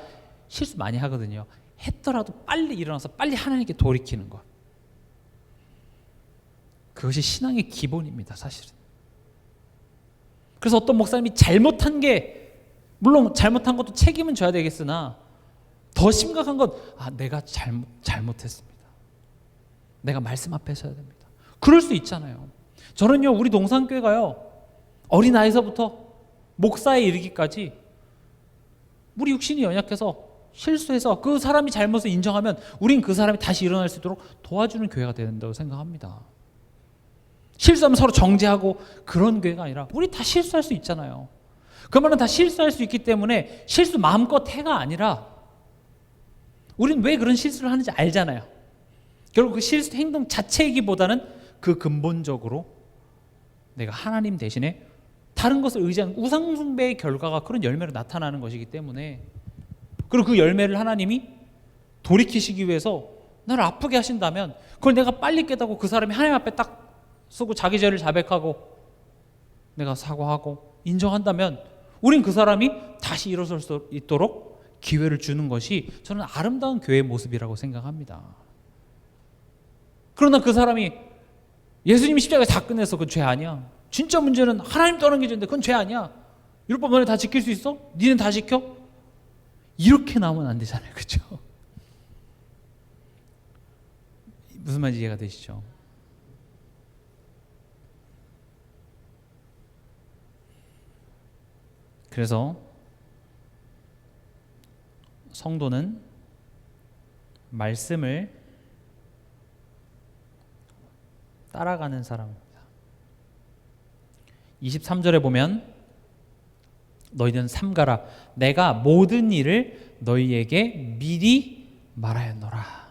실수 많이 하거든요. 했더라도 빨리 일어나서 빨리 하나님께 돌이키는 것. 그것이 신앙의 기본입니다, 사실은. 그래서 어떤 목사님이 잘못한 게 물론 잘못한 것도 책임은 져야 되겠으나 더 심각한 건 내가 잘못했습니다. 내가 말씀 앞에 서야 됩니다. 그럴 수 있잖아요. 저는요 우리 동산교회가요 어린아이서부터 목사에 이르기까지 우리 육신이 연약해서 실수해서 그 사람이 잘못을 인정하면 우린 그 사람이 다시 일어날 수 있도록 도와주는 교회가 되야 된다고 생각합니다. 실수하면 서로 정죄하고 그런 교회가 아니라 우리 다 실수할 수 있잖아요. 그 말은 다 실수할 수 있기 때문에 실수 마음껏 해가 아니라 우린 왜 그런 실수를 하는지 알잖아요. 결국 그 실수 행동 자체이기보다는 그 근본적으로 내가 하나님 대신에 다른 것을 의지한 우상 숭배의 결과가 그런 열매로 나타나는 것이기 때문에 그리고 그 열매를 하나님이 돌이키시기 위해서 나를 아프게 하신다면 그걸 내가 빨리 깨닫고 그 사람이 하나님 앞에 딱 서고 자기 죄를 자백하고 내가 사과하고 인정한다면 우린 그 사람이 다시 일어설 수 있도록 기회를 주는 것이 저는 아름다운 교회의 모습이라고 생각합니다. 그러나 그 사람이 예수님이 십자가에 다 끝내서 그 죄 아니야. 진짜 문제는 하나님 떠난 게 죄인데 그건 죄 아니야. 율법 너네 다 지킬 수 있어? 니는 다 지켜? 이렇게 나오면 안 되잖아요. 그렇죠? 무슨 말인지 이해가 되시죠? 그래서 성도는 말씀을 따라가는 사람입니다. 23절에 보면 너희는 삼가라 내가 모든 일을 너희에게 미리 말하였노라.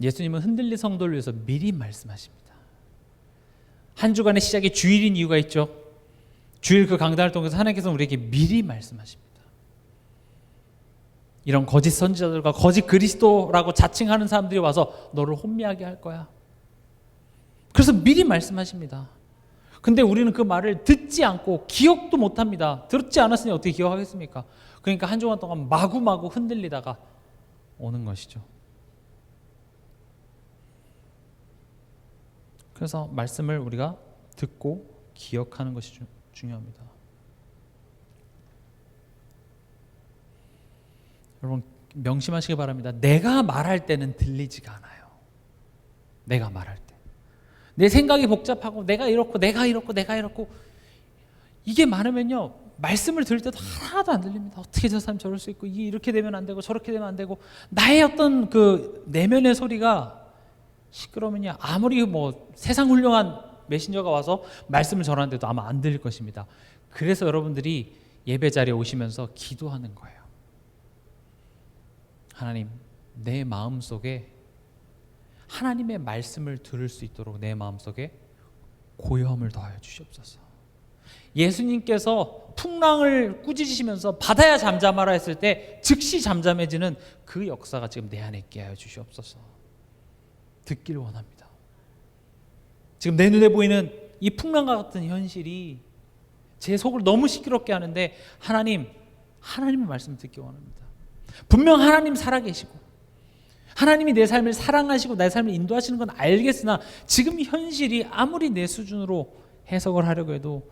예수님은 흔들린 성도를 위해서 미리 말씀하십니다. 한 주간의 시작이 주일인 이유가 있죠. 주일 그 강단을 통해서 하나님께서 우리에게 미리 말씀하십니다. 이런 거짓 선지자들과 거짓 그리스도라고 자칭하는 사람들이 와서 너를 혼미하게 할 거야. 그래서 미리 말씀하십니다. 근데 우리는 그 말을 듣지 않고 기억도 못합니다. 듣지 않았으니 어떻게 기억하겠습니까? 그러니까 한 주간 동안 마구마구 흔들리다가 오는 것이죠. 그래서 말씀을 우리가 듣고 기억하는 것이 중요합니다. 여러분 명심하시기 바랍니다. 내가 말할 때는 들리지가 않아요. 내가 말할 때. 내 생각이 복잡하고 내가 이렇고 이게 많으면요, 말씀을 들을 때도 하나도 안 들립니다. 어떻게 저 사람 저럴 수 있고, 이게 이렇게 되면 안 되고 저렇게 되면 안 되고, 나의 어떤 그 내면의 소리가 시끄러우면요, 아무리 뭐 세상 훌륭한 메신저가 와서 말씀을 전하는데도 아마 안 들릴 것입니다. 그래서 여러분들이 예배 자리에 오시면서 기도하는 거예요. 하나님, 내 마음속에 하나님의 말씀을 들을 수 있도록 내 마음속에 고요함을 더하여 주시옵소서. 예수님께서 풍랑을 꾸짖으시면서 바다야 잠잠하라 했을 때 즉시 잠잠해지는 그 역사가 지금 내 안에 있게 하여 주시옵소서. 듣길 원합니다. 지금 내 눈에 보이는 이 풍랑과 같은 현실이 제 속을 너무 시끄럽게 하는데, 하나님의 말씀을 듣기 원합니다. 분명 하나님 살아계시고 하나님이 내 삶을 사랑하시고 내 삶을 인도하시는 건 알겠으나, 지금 현실이 아무리 내 수준으로 해석을 하려고 해도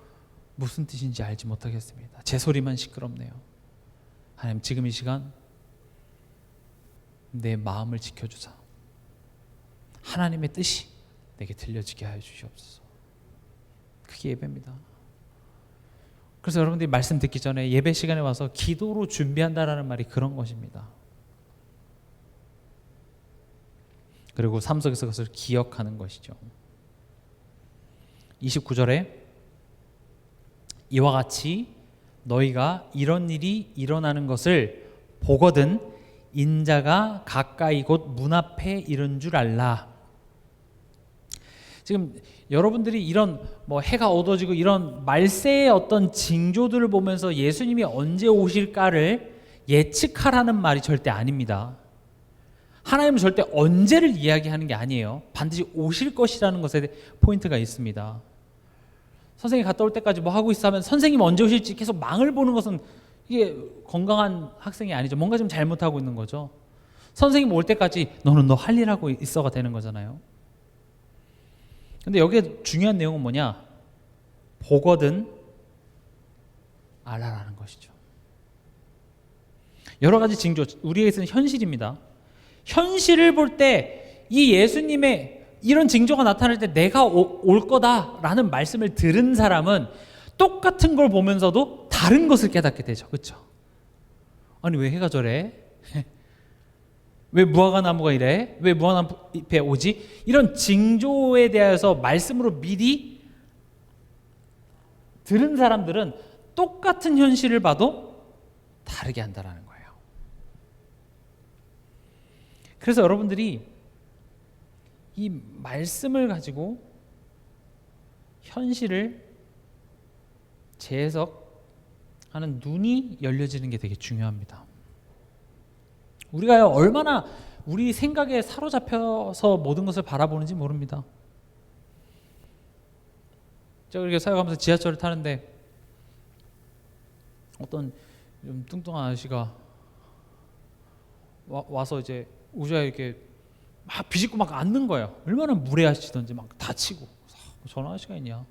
무슨 뜻인지 알지 못하겠습니다. 제 소리만 시끄럽네요. 하나님, 지금 이 시간 내 마음을 지켜주사 하나님의 뜻이 내게 들려지게 하여 주시옵소서. 그게 예배입니다. 그래서 여러분들이 말씀 듣기 전에 예배 시간에 와서 기도로 준비한다라는 말이 그런 것입니다. 그리고 삶 속에서 그것을 기억하는 것이죠. 29절에 이와 같이 너희가 이런 일이 일어나는 것을 보거든 인자가 가까이 곧 문 앞에 이른 줄 알라. 지금 여러분들이 이런 뭐 해가 어두워지고 이런 말세의 어떤 징조들을 보면서 예수님이 언제 오실까를 예측하라는 말이 절대 아닙니다. 하나님은 절대 언제를 이야기하는 게 아니에요. 반드시 오실 것이라는 것에 포인트가 있습니다. 선생님이 갔다 올 때까지 뭐 하고 있어 하면 선생님 언제 오실지 계속 망을 보는 것은 이게 건강한 학생이 아니죠. 뭔가 좀 잘못하고 있는 거죠. 선생님 올 때까지 너는 너 할 일 하고 있어가 되는 거잖아요. 근데 여기에 중요한 내용은 뭐냐? 보거든 알아라는 것이죠. 여러 가지 징조, 우리에게서는 현실입니다. 현실을 볼 때 이 예수님의 이런 징조가 나타날 때 내가 올 거다라는 말씀을 들은 사람은 똑같은 걸 보면서도 다른 것을 깨닫게 되죠. 그렇죠? 아니, 왜 해가 저래? 왜 무화과 나무가 이래? 왜 무화과 나무에 오지? 이런 징조에 대해서 말씀으로 미리 들은 사람들은 똑같은 현실을 봐도 다르게 한다는 거예요. 그래서 여러분들이 이 말씀을 가지고 현실을 재해석하는 눈이 열려지는 게 되게 중요합니다. 우리가 얼마나 우리 생각에 사로잡혀서 모든 것을 바라보는지 모릅니다. 제가 이렇게 사역하면서 지하철을 타는데 어떤 좀 뚱뚱한 아저씨가 와서 이제 의자에 이렇게 막 비집고 막 앉는 거예요. 얼마나 무례하시던지 막 다치고. 저런 아저씨가 있냐.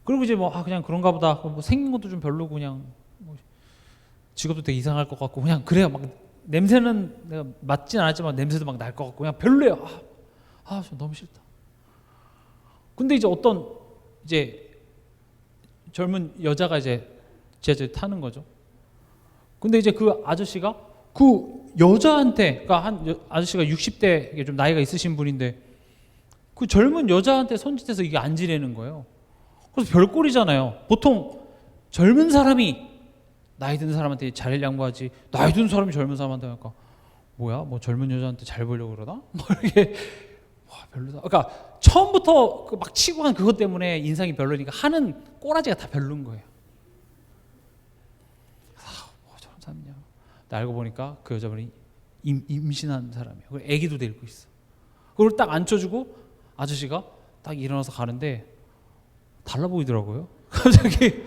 그리고 이제 뭐 그냥 그런가 보다. 뭐 생긴 것도 좀 별로고 그냥 뭐 직업도 되게 이상할 것 같고 그냥 그래요. 막 냄새는 내가 맡진 않았지만 냄새도 막 날 것 같고 그냥 별로예요. 저 너무 싫다. 근데 이제 어떤 이제 젊은 여자가 이제 지하철 타는 거죠. 근데 이제 그 아저씨가 그 여자한테, 그러니까 한 아저씨가 60대 좀 나이가 있으신 분인데 그 젊은 여자한테 손짓해서 이게 앉으려는 거예요. 그래서 별꼴이잖아요. 보통 젊은 사람이 나이 든 사람한테 자리를 양보하지 나이 든 사람이 젊은 사람한테 하니까 뭐야? 뭐 젊은 여자한테 잘 보려고 그러나? 뭐 이렇게 별로다. 그러니까 처음부터 막 치고 한 그것 때문에 인상이 별로니까 하는 꼬라지가 다 별로인 거예요. 뭐 저런 사람이냐. 알고 보니까 그 여자분이 임신한 사람이에요. 그리고 아기도 데리고 있어. 그걸 딱 앉혀주고 아저씨가 딱 일어나서 가는데 달라 보이더라고요. 갑자기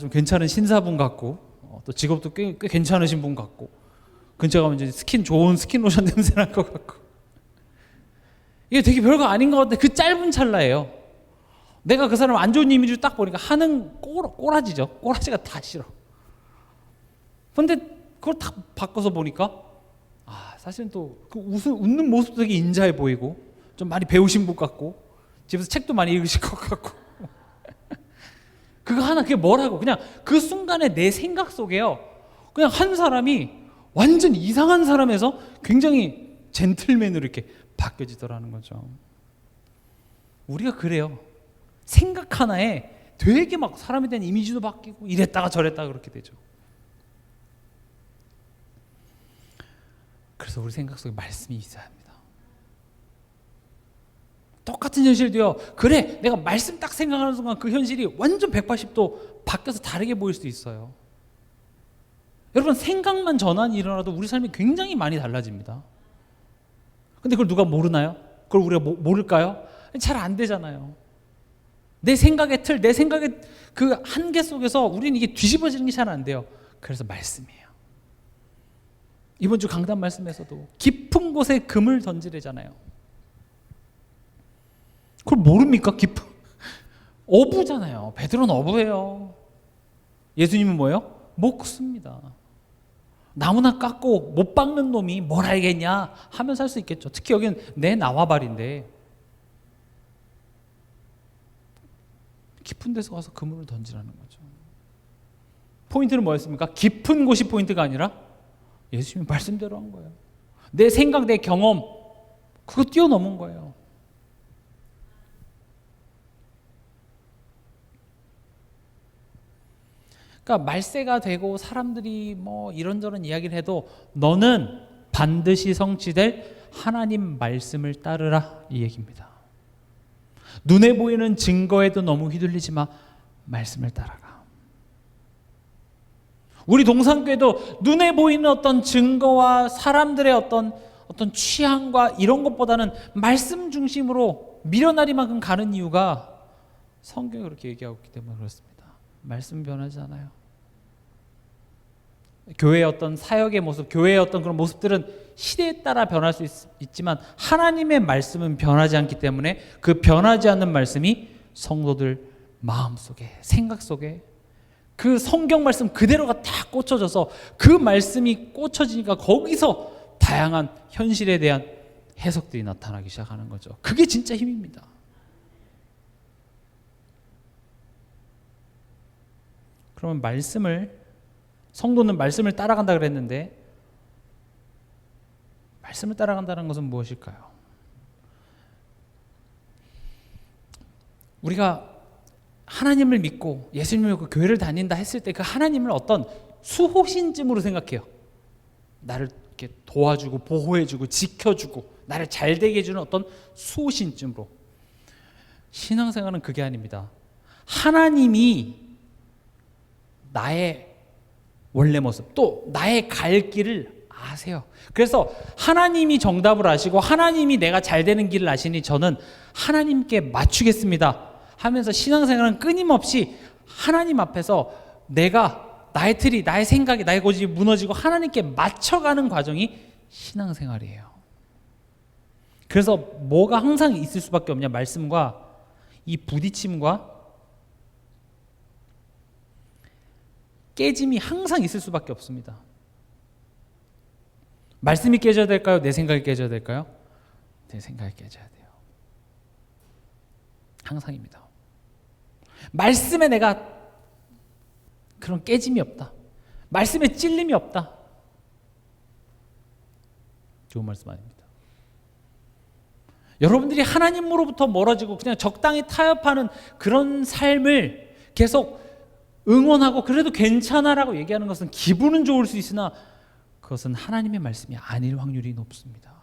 좀 괜찮은 신사분 같고 또 직업도 꽤 괜찮으신 분 같고 근처에 가면 이제 좋은 스킨 로션 냄새 날 것 같고 이게 되게 별거 아닌 것 같은데 그 짧은 찰나예요. 내가 그 사람 안 좋은 이미지를 딱 보니까 하는 꼬라지죠. 꼬라지가 다 싫어. 근데 그걸 딱 바꿔서 보니까 사실은 또 그 웃는 모습도 되게 인자해 보이고 좀 많이 배우신 분 같고 집에서 책도 많이 읽으실 것 같고 그거 하나 그게 뭐라고 그냥 그 순간에 내 생각 속에요 그냥 한 사람이 완전 이상한 사람에서 굉장히 젠틀맨으로 이렇게 바뀌어지더라는 거죠. 우리가 그래요. 생각 하나에 되게 막 사람에 대한 이미지도 바뀌고 이랬다가 저랬다가 그렇게 되죠. 그래서 우리 생각 속에 말씀이 있어야 합니다. 똑같은 현실도요. 그래 내가 말씀 딱 생각하는 순간 그 현실이 완전 180도 바뀌어서 다르게 보일 수도 있어요. 여러분 생각만 전환이 일어나도 우리 삶이 굉장히 많이 달라집니다. 근데 그걸 누가 모르나요? 그걸 우리가 모를까요? 잘 안 되잖아요. 내 생각의 틀, 내 생각의 그 한계 속에서 우리는 이게 뒤집어지는 게 잘 안 돼요. 그래서 말씀이에요. 이번 주 강단 말씀에서도 깊은 곳에 금을 던지래잖아요. 그걸 모릅니까? 깊은 어부잖아요. 베드로는 어부예요. 예수님은 뭐예요? 목수입니다. 나무나 깎고 못 박는 놈이 뭘 알겠냐 하면 살 수 있겠죠. 특히 여기는 내 나와발인데 깊은 데서 가서 그물을 던지라는 거죠. 포인트는 뭐였습니까? 깊은 곳이 포인트가 아니라 예수님이 말씀대로 한 거예요. 내 생각, 내 경험 그거 뛰어넘은 거예요. 그러니까 말세가 되고 사람들이 뭐 이런저런 이야기를 해도 너는 반드시 성취될 하나님 말씀을 따르라 이 얘기입니다. 눈에 보이는 증거에도 너무 휘둘리지 마. 말씀을 따라가. 우리 동산교회도 눈에 보이는 어떤 증거와 사람들의 어떤 취향과 이런 것보다는 말씀 중심으로 미련하리만큼 가는 이유가 성경이 그렇게 얘기하고 있기 때문에 그렇습니다. 말씀 변하지 않아요. 교회의 어떤 사역의 모습, 교회의 어떤 그런 모습들은 시대에 따라 변할 수 있지만 하나님의 말씀은 변하지 않기 때문에 그 변하지 않는 말씀이 성도들 마음속에, 생각 속에 그 성경 말씀 그대로가 다 꽂혀져서 그 말씀이 꽂혀지니까 거기서 다양한 현실에 대한 해석들이 나타나기 시작하는 거죠. 그게 진짜 힘입니다. 그러면 성도는 말씀을 따라간다 그랬는데 말씀을 따라간다는 것은 무엇일까요? 우리가 하나님을 믿고 예수님을 믿고 교회를 다닌다 했을 때 그 하나님을 어떤 수호신쯤으로 생각해요. 나를 이렇게 도와주고 보호해주고 지켜주고 나를 잘되게 해주는 어떤 수호신쯤으로. 신앙생활은 그게 아닙니다. 하나님이 나의 원래 모습 또 나의 갈 길을 아세요. 그래서 하나님이 정답을 아시고 하나님이 내가 잘 되는 길을 아시니 저는 하나님께 맞추겠습니다 하면서 신앙생활은 끊임없이 하나님 앞에서 나의 틀이, 나의 생각이, 나의 고집이 무너지고 하나님께 맞춰가는 과정이 신앙생활이에요. 그래서 뭐가 항상 있을 수밖에 없냐? 말씀과 이 부딪힘과 깨짐이 항상 있을 수밖에 없습니다. 말씀이 깨져야 될까요? 내 생각이 깨져야 될까요? 내 생각이 깨져야 돼요. 항상입니다. 말씀에 내가 그런 깨짐이 없다. 말씀에 찔림이 없다. 좋은 말씀 아닙니다. 여러분들이 하나님으로부터 멀어지고 그냥 적당히 타협하는 그런 삶을 계속 응원하고 그래도 괜찮아라고 얘기하는 것은 기분은 좋을 수 있으나 그것은 하나님의 말씀이 아닐 확률이 높습니다.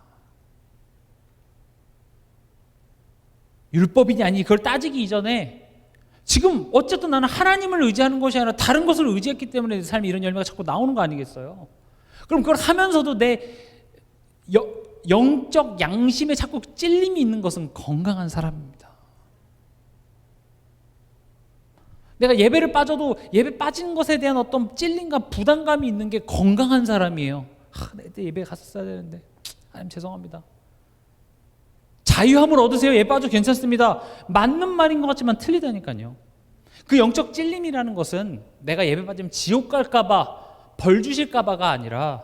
율법이니 아니 그걸 따지기 이전에 지금 어쨌든 나는 하나님을 의지하는 것이 아니라 다른 것을 의지했기 때문에 삶에 이런 열매가 자꾸 나오는 거 아니겠어요? 그럼 그걸 하면서도 내 영적 양심에 자꾸 찔림이 있는 것은 건강한 사람입니다. 내가 예배를 빠져도 예배 빠진 것에 대한 어떤 찔림과 부담감이 있는 게 건강한 사람이에요. 내 예배에 갔었어야 되는데 하나님 죄송합니다. 자유함을 얻으세요. 예배 빠져 괜찮습니다. 맞는 말인 것 같지만 틀리다니까요. 그 영적 찔림이라는 것은 내가 예배 빠지면 지옥 갈까 봐 벌 주실까 봐가 아니라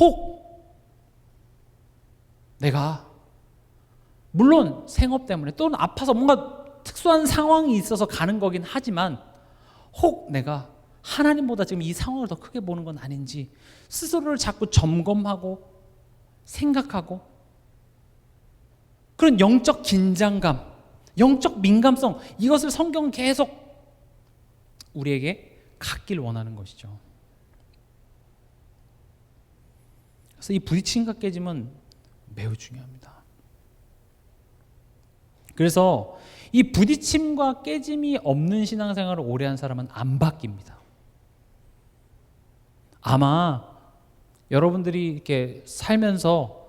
혹 내가 물론 생업 때문에 또는 아파서 뭔가 특수한 상황이 있어서 가는 거긴 하지만 혹 내가 하나님보다 지금 이 상황을 더 크게 보는 건 아닌지 스스로를 자꾸 점검하고 생각하고 그런 영적 긴장감, 영적 민감성, 이것을 성경은 계속 우리에게 갖길 원하는 것이죠. 그래서 이 부딪힘과 깨짐은 매우 중요합니다. 그래서 이 부딪힘과 깨짐이 없는 신앙생활을 오래 한 사람은 안 바뀝니다. 아마 여러분들이 이렇게 살면서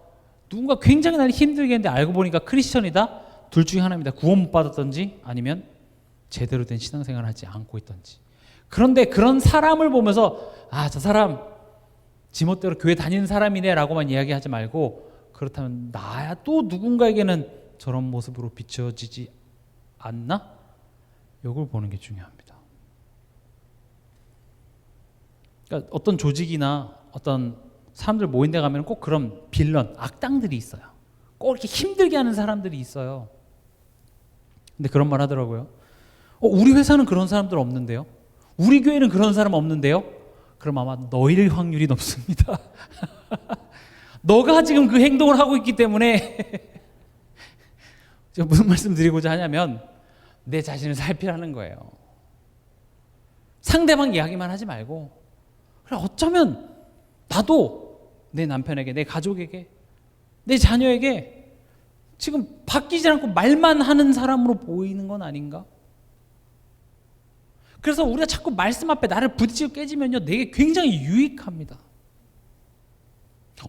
누군가 굉장히 나를 힘들게 했는데 알고 보니까 크리스천이다? 둘 중에 하나입니다. 구원 못 받았던지 아니면 제대로 된 신앙생활을 하지 않고 있던지. 그런데 그런 사람을 보면서 아, 저 사람 지멋대로 교회 다니는 사람이네 라고만 이야기하지 말고 그렇다면 나야 또 누군가에게는 저런 모습으로 비춰지지 않나? 이걸 보는 게 중요합니다. 그러니까 어떤 조직이나 어떤 사람들 모인 데 가면 꼭 그런 빌런, 악당들이 있어요. 꼭 이렇게 힘들게 하는 사람들이 있어요. 근데 그런 말 하더라고요. 우리 회사는 그런 사람들 없는데요? 우리 교회는 그런 사람 없는데요? 그럼 아마 너일 확률이 높습니다. 너가 지금 그 행동을 하고 있기 때문에 제가 무슨 말씀 드리고자 하냐면 내 자신을 살피라는 거예요. 상대방 이야기만 하지 말고 그래 어쩌면 나도 내 남편에게, 내 가족에게, 내 자녀에게 지금 바뀌지 않고 말만 하는 사람으로 보이는 건 아닌가? 그래서 우리가 자꾸 말씀 앞에 나를 부딪히고 깨지면요 내게 굉장히 유익합니다.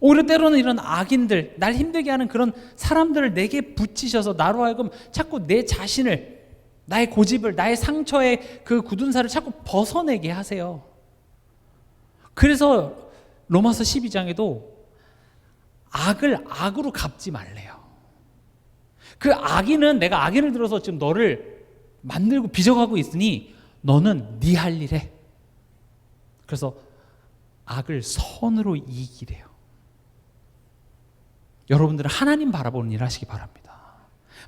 오히려 때로는 이런 악인들, 날 힘들게 하는 그런 사람들을 내게 붙이셔서 나로 하여금 자꾸 내 자신을, 나의 고집을, 나의 상처의 그 굳은 살을 자꾸 벗어내게 하세요. 그래서 로마서 12장에도 악을 악으로 갚지 말래요. 그 악인은 내가 악인을 들어서 지금 너를 만들고 빚어가고 있으니 너는 네 할 일 해. 그래서 악을 선으로 이기래요. 여러분들은 하나님 바라보는 일 하시기 바랍니다.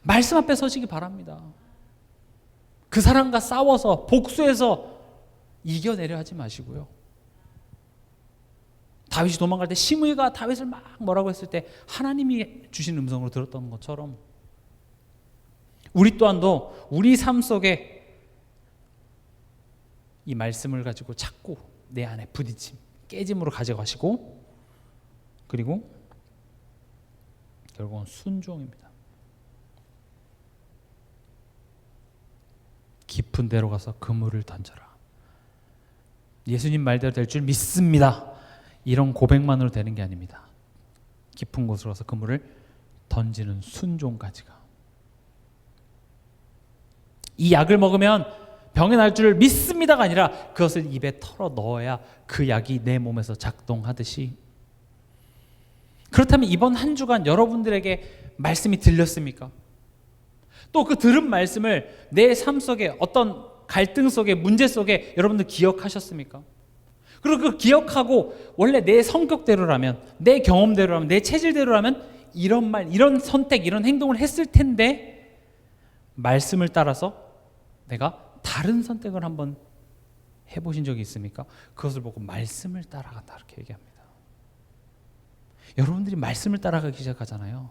말씀 앞에 서시기 바랍니다. 그 사람과 싸워서 복수해서 이겨내려 하지 마시고요. 다윗이 도망갈 때 시므이가 다윗을 막 뭐라고 했을 때 하나님이 주신 음성으로 들었던 것처럼 우리 또한도 우리 삶 속에 이 말씀을 가지고 자꾸 내 안에 부딪힘, 깨짐으로 가져가시고 그리고 결국은 순종입니다. 깊은 데로 가서 그물을 던져라. 예수님 말대로 될 줄 믿습니다. 이런 고백만으로 되는 게 아닙니다. 깊은 곳으로 가서 그물을 던지는 순종까지가. 이 약을 먹으면 병이 날 줄 믿습니다가 아니라 그것을 입에 털어 넣어야 그 약이 내 몸에서 작동하듯이. 그렇다면 이번 한 주간 여러분들에게 말씀이 들렸습니까? 또 그 들은 말씀을 내 삶 속에 어떤 갈등 속에 문제 속에 여러분들 기억하셨습니까? 그리고 그 기억하고 원래 내 성격대로라면 내 경험대로라면 내 체질대로라면 이런 말, 이런 선택, 이런 행동을 했을 텐데 말씀을 따라서 내가 다른 선택을 한번 해보신 적이 있습니까? 그것을 보고 말씀을 따라간다 이렇게 얘기합니다. 여러분들이 말씀을 따라가기 시작하잖아요.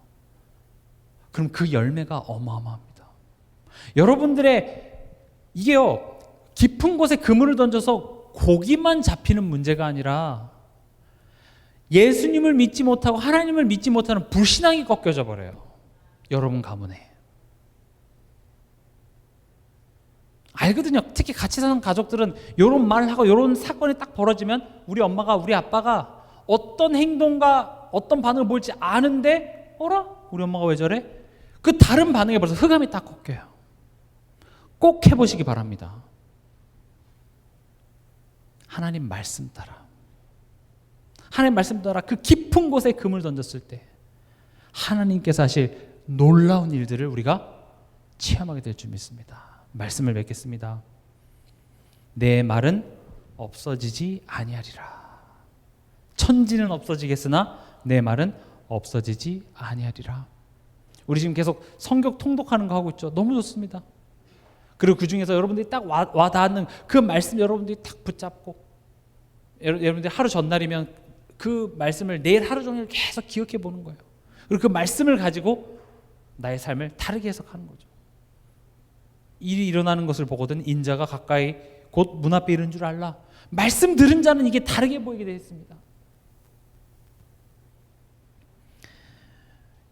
그럼 그 열매가 어마어마합니다. 여러분들의 이게요 깊은 곳에 그물을 던져서 고기만 잡히는 문제가 아니라 예수님을 믿지 못하고 하나님을 믿지 못하는 불신앙이 꺾여져 버려요. 여러분 가문에. 알거든요. 특히 같이 사는 가족들은 이런 말을 하고 이런 사건이 딱 벌어지면 우리 엄마가 우리 아빠가 어떤 행동과 어떤 반응을 보일지 아는데 어라? 우리 엄마가 왜 저래? 그 다른 반응에 벌써 흑암이 딱 꺾여요. 꼭 해보시기 바랍니다. 하나님 말씀 따라. 하나님 말씀 따라 그 깊은 곳에 금을 던졌을 때 하나님께서 하실 놀라운 일들을 우리가 체험하게 될 줄 믿습니다. 말씀을 맺겠습니다. 내 말은 없어지지 아니하리라. 천지는 없어지겠으나 내 말은 없어지지 아니하리라. 우리 지금 계속 성경 통독하는 거 하고 있죠. 너무 좋습니다. 그리고 그 중에서 여러분들이 딱 와 닿는 그 말씀 여러분들이 딱 붙잡고 여러분들이 하루 전날이면 그 말씀을 내일 하루 종일 계속 기억해 보는 거예요. 그리고 그 말씀을 가지고 나의 삶을 다르게 해석하는 거죠. 일이 일어나는 것을 보거든 인자가 가까이 곧 문 앞에 이른 줄 알라. 말씀 들은 자는 이게 다르게 보이게 되어 있습니다.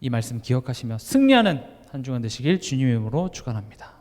이 말씀 기억하시며 승리하는 한 주간 되시길 주님의 이름으로 축원합니다.